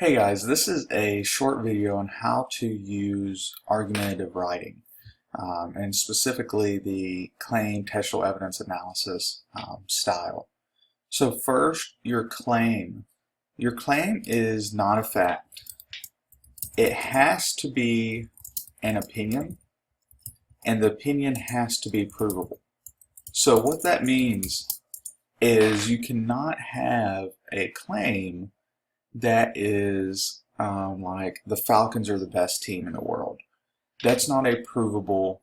Hey guys, this is a short video on how to use argumentative writing, and specifically the claim textual evidence analysis style. So first, your claim. Your claim is not a fact. It has to be an opinion, and the opinion has to be provable. So what that means is you cannot have a claim that is like the Falcons are the best team in the world. That's not a provable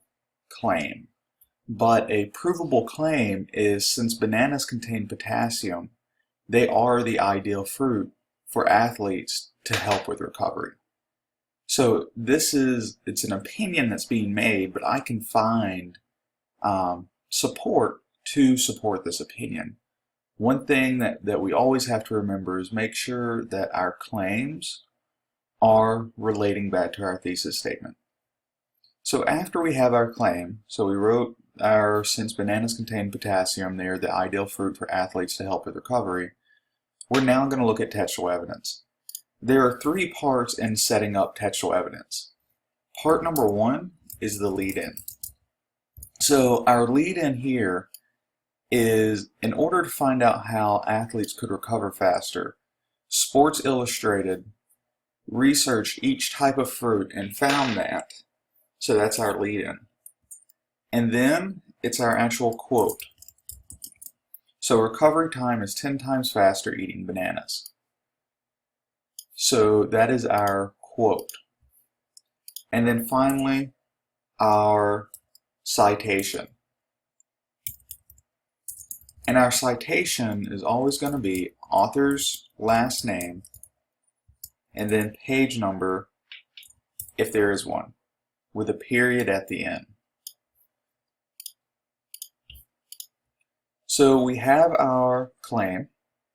claim. But a provable claim is, since bananas contain potassium, they are the ideal fruit for athletes to help with recovery. So it's an opinion that's being made, but I can find support to support this opinion. One thing that we always have to remember is make sure that our claims are relating back to our thesis statement. So after we have our claim, so we wrote our, since bananas contain potassium, they are the ideal fruit for athletes to help with recovery, we're now going to look at textual evidence. There are three parts in setting up textual evidence. Part number one is the lead-in. So our lead-in here is, in order to find out how athletes could recover faster, Sports Illustrated researched each type of fruit and found that. So that's our lead-in. And then it's our actual quote. So recovery time is 10 times faster eating bananas. So that is our quote. And then finally, our citation. And our citation is always going to be author's last name and then page number, if there is one, with a period at the end. So we have our claim.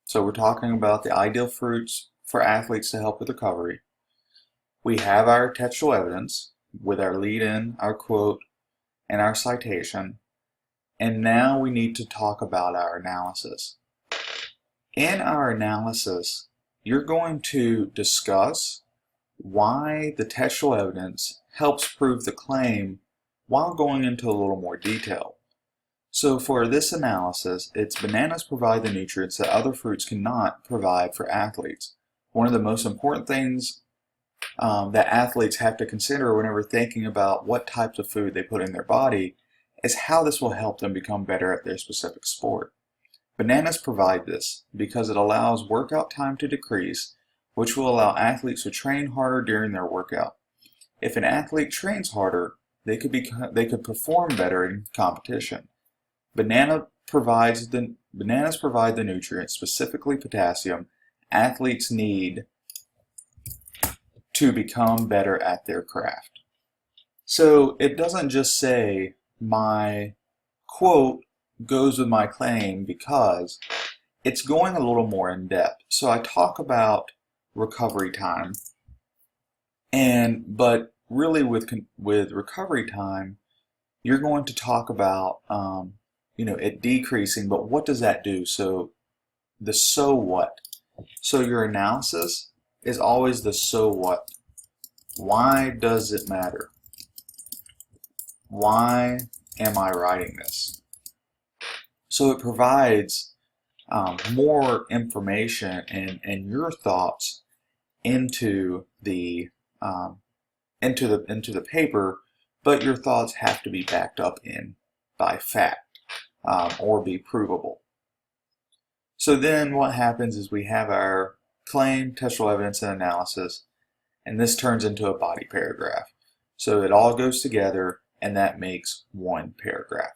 So we're talking about the ideal fruits for athletes to help with recovery. We have our textual evidence with our lead-in, our quote, and our citation. And now we need to talk about our analysis. In our analysis, you're going to discuss why the textual evidence helps prove the claim while going into a little more detail. So for this analysis, it's bananas provide the nutrients that other fruits cannot provide for athletes. One of the most important things that athletes have to consider whenever thinking about what types of food they put in their body is how this will help them become better at their specific sport. Bananas provide this because it allows workout time to decrease, which will allow athletes to train harder during their workout. If an athlete trains harder, they could perform better in competition. Bananas provide the nutrients, specifically potassium, athletes need to become better at their craft. So it doesn't just say my quote goes with my claim, because it's going a little more in depth. So I talk about recovery time, but really with recovery time, you're going to talk about it decreasing. But what does that do? So the so what. So your analysis is always the so what. Why does it matter? Why am I writing this? So it provides more information and your thoughts into the paper, but your thoughts have to be backed up by fact or be provable. So then what happens is we have our claim, textual evidence, and analysis, and this turns into a body paragraph. So it all goes together, and that makes one paragraph.